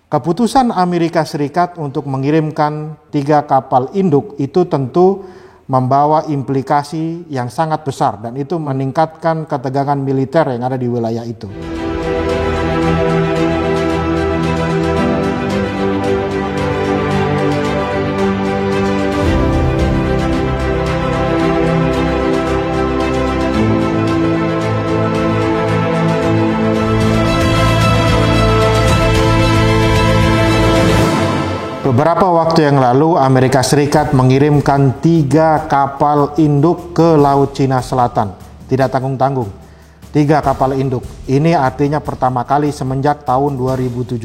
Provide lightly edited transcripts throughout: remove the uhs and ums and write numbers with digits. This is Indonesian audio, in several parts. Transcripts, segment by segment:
Keputusan Amerika Serikat untuk mengirimkan 3 kapal induk itu tentu membawa implikasi yang sangat besar dan itu meningkatkan ketegangan militer yang ada di wilayah itu. Beberapa waktu yang lalu, Amerika Serikat mengirimkan 3 kapal induk ke Laut Cina Selatan. Tidak tanggung-tanggung. 3 kapal induk. Ini artinya pertama kali semenjak tahun 2017,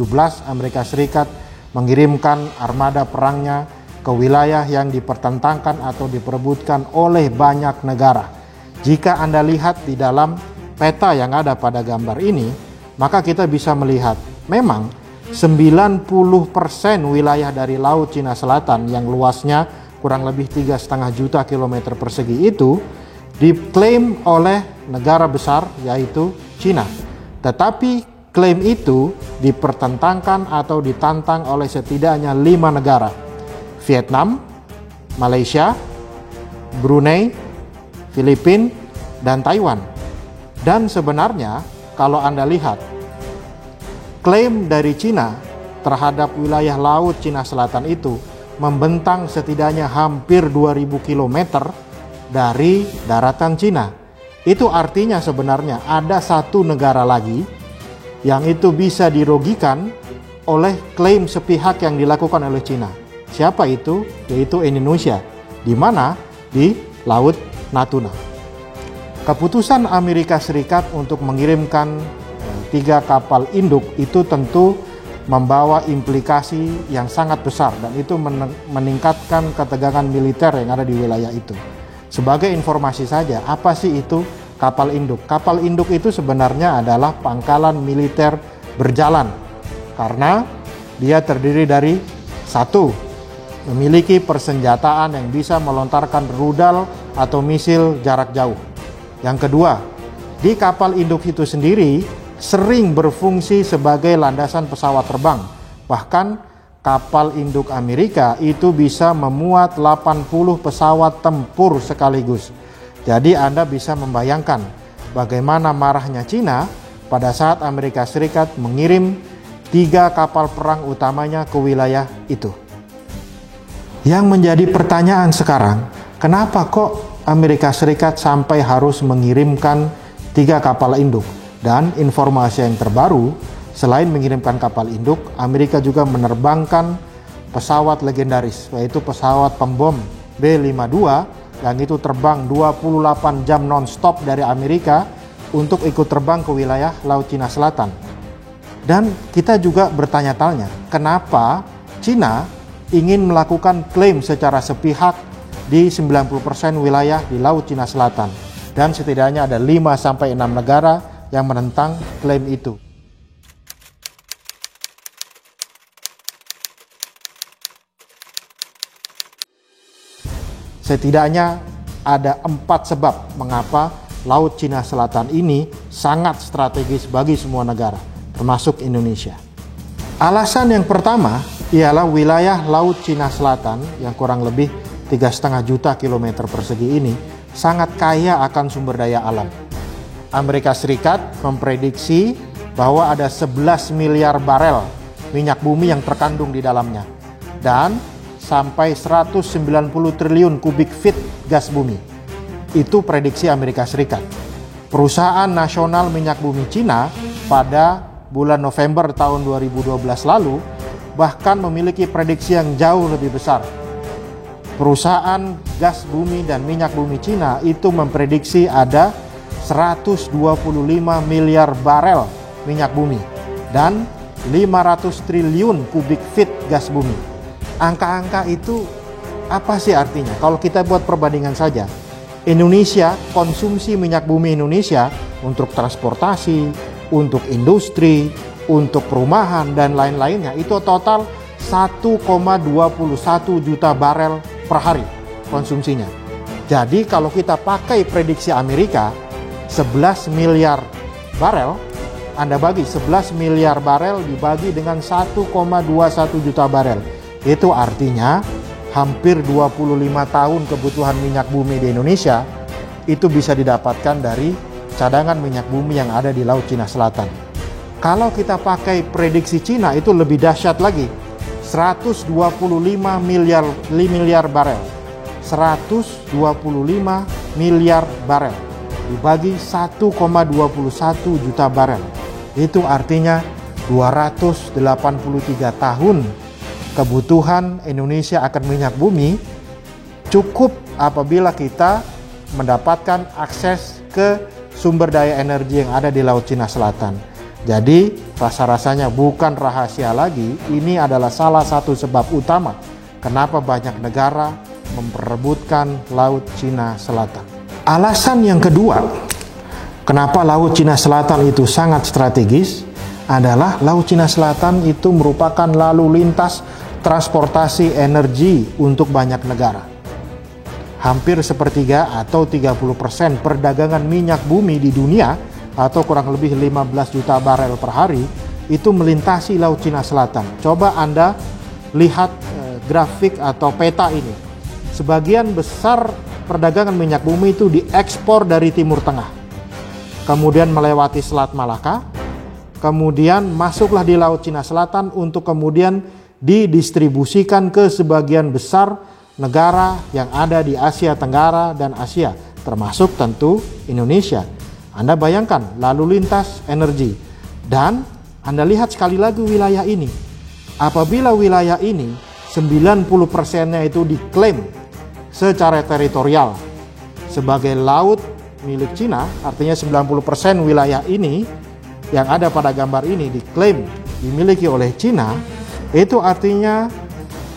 Amerika Serikat mengirimkan armada perangnya ke wilayah yang dipertentangkan atau diperebutkan oleh banyak negara. Jika Anda lihat di dalam peta yang ada pada gambar ini, maka kita bisa melihat memang 90% wilayah dari Laut Cina Selatan yang luasnya kurang lebih 3,5 juta kilometer persegi itu diklaim oleh negara besar yaitu Cina. Tetapi klaim itu dipertentangkan atau ditantang oleh setidaknya 5 negara. Vietnam, Malaysia, Brunei, Filipina, dan Taiwan. Dan sebenarnya kalau Anda lihat klaim dari Cina terhadap wilayah Laut Cina Selatan itu membentang setidaknya hampir 2000 km dari daratan Cina. Itu artinya sebenarnya ada satu negara lagi yang itu bisa dirugikan oleh klaim sepihak yang dilakukan oleh Cina. Siapa itu? Yaitu Indonesia, di mana di Laut Natuna. Keputusan Amerika Serikat untuk mengirimkan 3 kapal induk itu tentu membawa implikasi yang sangat besar dan itu meningkatkan ketegangan militer yang ada di wilayah itu. Sebagai informasi saja, apa sih itu kapal induk? Kapal induk itu sebenarnya adalah pangkalan militer berjalan karena dia terdiri dari 1. Memiliki persenjataan yang bisa melontarkan rudal atau misil jarak jauh. Yang kedua, di kapal induk itu sendiri sering berfungsi sebagai landasan pesawat terbang. Bahkan kapal induk Amerika itu bisa memuat 80 pesawat tempur sekaligus. Jadi Anda bisa membayangkan bagaimana marahnya Cina pada saat Amerika Serikat mengirim 3 kapal perang utamanya ke wilayah itu. Yang menjadi pertanyaan sekarang, kenapa kok Amerika Serikat sampai harus mengirimkan 3 kapal induk? Dan informasi yang terbaru, selain mengirimkan kapal induk, Amerika juga menerbangkan pesawat legendaris, yaitu pesawat pembom B-52 yang itu terbang 28 jam non-stop dari Amerika untuk ikut terbang ke wilayah Laut Cina Selatan. Dan kita juga bertanya-tanya, kenapa Cina ingin melakukan klaim secara sepihak di 90% wilayah di Laut Cina Selatan. Dan setidaknya ada 5-6 negara yang menentang klaim itu. Setidaknya ada 4 sebab mengapa Laut Cina Selatan ini sangat strategis bagi semua negara, termasuk Indonesia. Alasan yang pertama ialah wilayah Laut Cina Selatan yang kurang lebih 3,5 juta kilometer persegi ini sangat kaya akan sumber daya alam. Amerika Serikat memprediksi bahwa ada 11 miliar barel minyak bumi yang terkandung di dalamnya dan sampai 190 triliun kubik feet gas bumi. Itu prediksi Amerika Serikat. Perusahaan nasional minyak bumi Cina pada bulan November tahun 2012 lalu bahkan memiliki prediksi yang jauh lebih besar. Perusahaan gas bumi dan minyak bumi Cina itu memprediksi ada 125 miliar barel minyak bumi dan 500 triliun kubik feet gas bumi. Angka-angka itu apa sih artinya? Kalau kita buat perbandingan saja, Indonesia, konsumsi minyak bumi Indonesia untuk transportasi, untuk industri, untuk perumahan dan lain-lainnya itu total 1,21 juta barel per hari konsumsinya. Jadi kalau kita pakai prediksi Amerika 11 miliar barel Anda bagi 11 miliar barel dibagi dengan 1,21 juta barel. Itu artinya hampir 25 tahun kebutuhan minyak bumi di Indonesia itu bisa didapatkan dari cadangan minyak bumi yang ada di Laut Cina Selatan. Kalau kita pakai prediksi Cina itu lebih dahsyat lagi. 125 miliar barel. 125 miliar barel dibagi 1,21 juta barel. Itu artinya 283 tahun kebutuhan Indonesia akan minyak bumi cukup apabila kita mendapatkan akses ke sumber daya energi yang ada di Laut Cina Selatan. Jadi rasa-rasanya bukan rahasia lagi, ini adalah salah satu sebab utama kenapa banyak negara memperebutkan Laut Cina Selatan. Alasan yang kedua, kenapa Laut Cina Selatan itu sangat strategis adalah Laut Cina Selatan itu merupakan lalu lintas transportasi energi untuk banyak negara. Hampir sepertiga atau 30% perdagangan minyak bumi di dunia atau kurang lebih 15 juta barel per hari itu melintasi Laut Cina Selatan. Coba Anda lihat grafik atau peta ini. Sebagian besar perdagangan minyak bumi itu diekspor dari Timur Tengah. Kemudian melewati Selat Malaka, kemudian masuklah di Laut Cina Selatan untuk kemudian didistribusikan ke sebagian besar negara yang ada di Asia Tenggara dan Asia, termasuk tentu Indonesia. Anda bayangkan lalu lintas energi. Dan Anda lihat sekali lagi wilayah ini. Apabila wilayah ini 90%-nya itu diklaim secara teritorial sebagai laut milik Cina, artinya 90% wilayah ini yang ada pada gambar ini diklaim dimiliki oleh Cina, itu artinya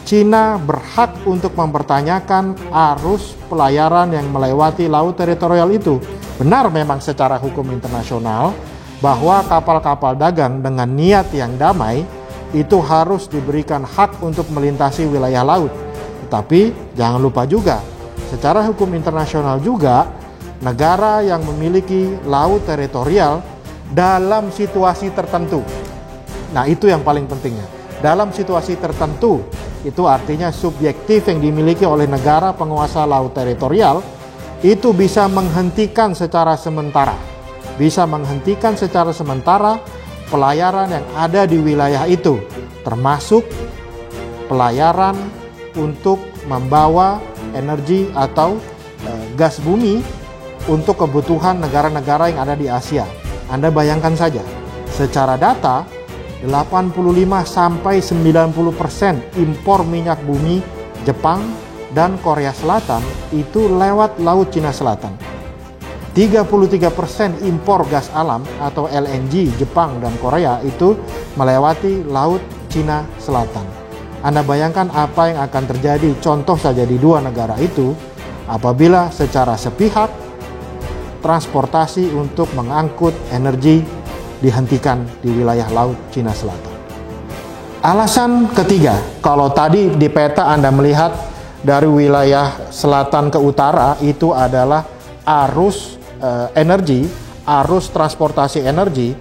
Cina berhak untuk mempertanyakan arus pelayaran yang melewati laut teritorial itu. Benar memang secara hukum internasional bahwa kapal-kapal dagang dengan niat yang damai itu harus diberikan hak untuk melintasi wilayah laut. Tetapi jangan lupa juga, secara hukum internasional juga, negara yang memiliki laut teritorial dalam situasi tertentu. Nah, itu yang paling pentingnya. Dalam situasi tertentu, itu artinya subjektif yang dimiliki oleh negara penguasa laut teritorial, itu bisa menghentikan secara sementara. Bisa menghentikan secara sementara pelayaran yang ada di wilayah itu, termasuk pelayaran untuk membawa energi atau gas bumi untuk kebutuhan negara-negara yang ada di Asia. Anda bayangkan saja, secara data 85-90% impor minyak bumi Jepang dan Korea Selatan itu lewat Laut Cina Selatan. 33% impor gas alam atau LNG Jepang dan Korea itu melewati Laut Cina Selatan. Anda bayangkan apa yang akan terjadi contoh saja di dua negara itu apabila secara sepihak transportasi untuk mengangkut energi dihentikan di wilayah Laut Cina Selatan. Alasan ketiga, kalau tadi di peta Anda melihat dari wilayah selatan ke utara itu adalah arus energi, arus transportasi energi,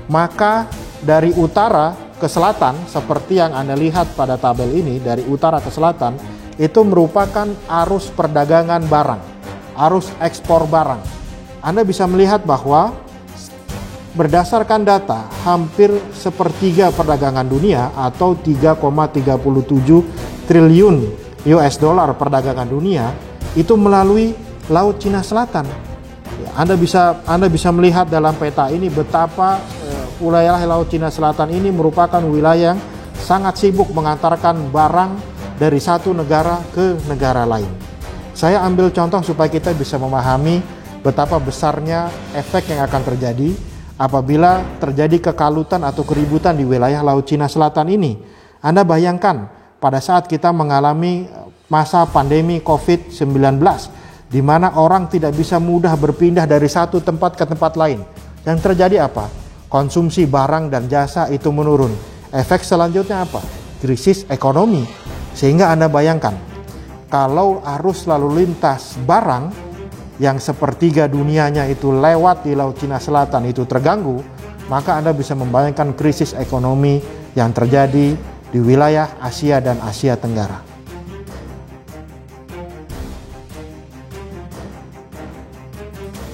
maka dari utara ke selatan seperti yang Anda lihat pada tabel ini, dari utara ke selatan itu merupakan arus perdagangan barang, arus ekspor barang. Anda bisa melihat bahwa berdasarkan data hampir sepertiga perdagangan dunia atau 3,37 triliun US dollar perdagangan dunia itu melalui Laut Cina Selatan. Ya, Anda bisa melihat dalam peta ini betapa wilayah Laut Cina Selatan ini merupakan wilayah yang sangat sibuk mengantarkan barang dari satu negara ke negara lain. Saya ambil contoh supaya kita bisa memahami betapa besarnya efek yang akan terjadi apabila terjadi kekalutan atau keributan di wilayah Laut Cina Selatan ini. Anda bayangkan pada saat kita mengalami masa pandemi COVID-19, di mana orang tidak bisa mudah berpindah dari satu tempat ke tempat lain. Yang terjadi apa? Konsumsi barang dan jasa itu menurun. Efek selanjutnya apa? Krisis ekonomi. Sehingga Anda bayangkan, kalau arus lalu lintas barang yang sepertiga dunianya itu lewat di Laut Cina Selatan itu terganggu, maka Anda bisa membayangkan krisis ekonomi yang terjadi di wilayah Asia dan Asia Tenggara.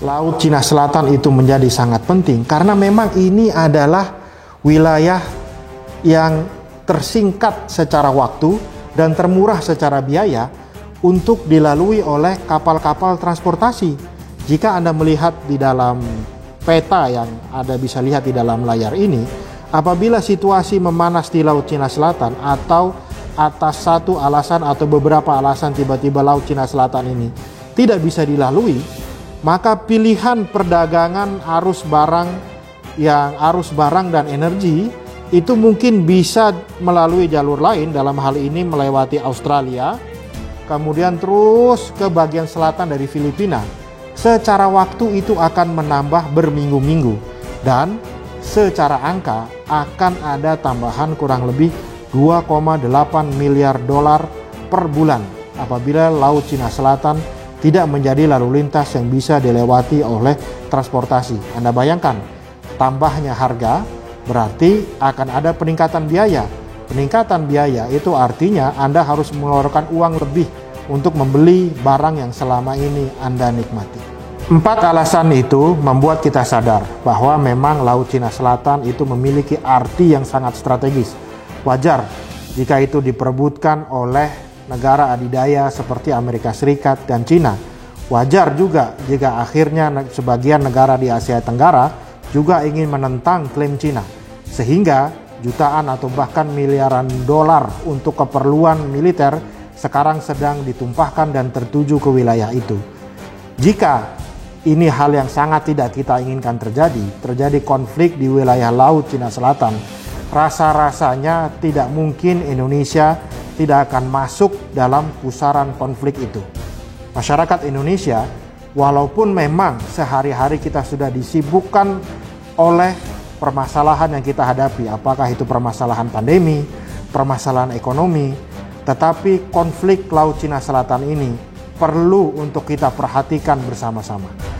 Laut Cina Selatan itu menjadi sangat penting karena memang ini adalah wilayah yang tersingkat secara waktu dan termurah secara biaya untuk dilalui oleh kapal-kapal transportasi. Jika Anda melihat di dalam peta yang Anda bisa lihat di dalam layar ini, apabila situasi memanas di Laut Cina Selatan atau atas satu alasan atau beberapa alasan tiba-tiba Laut Cina Selatan ini tidak bisa dilalui, maka pilihan perdagangan arus barang dan energi itu mungkin bisa melalui jalur lain, dalam hal ini melewati Australia, kemudian terus ke bagian selatan dari Filipina. Secara waktu itu akan menambah berminggu-minggu dan secara angka akan ada tambahan kurang lebih 2,8 miliar dolar per bulan apabila Laut Cina Selatan tidak menjadi lalu lintas yang bisa dilewati oleh transportasi. Anda bayangkan, tambahnya harga berarti akan ada peningkatan biaya. Peningkatan biaya itu artinya Anda harus mengeluarkan uang lebih untuk membeli barang yang selama ini Anda nikmati. 4 alasan itu membuat kita sadar bahwa memang Laut Cina Selatan itu memiliki arti yang sangat strategis. Wajar jika itu diperebutkan oleh negara adidaya seperti Amerika Serikat dan Cina. Wajar juga jika akhirnya sebagian negara di Asia Tenggara juga ingin menentang klaim Cina, sehingga jutaan atau bahkan miliaran dolar untuk keperluan militer sekarang sedang ditumpahkan dan tertuju ke wilayah itu. Jika ini hal yang sangat tidak kita inginkan terjadi konflik di wilayah Laut Cina Selatan, rasa-rasanya tidak mungkin Indonesia tidak akan masuk dalam pusaran konflik itu. Masyarakat Indonesia, walaupun memang sehari-hari kita sudah disibukkan oleh permasalahan yang kita hadapi, apakah itu permasalahan pandemi, permasalahan ekonomi, tetapi konflik Laut Cina Selatan ini perlu untuk kita perhatikan bersama-sama.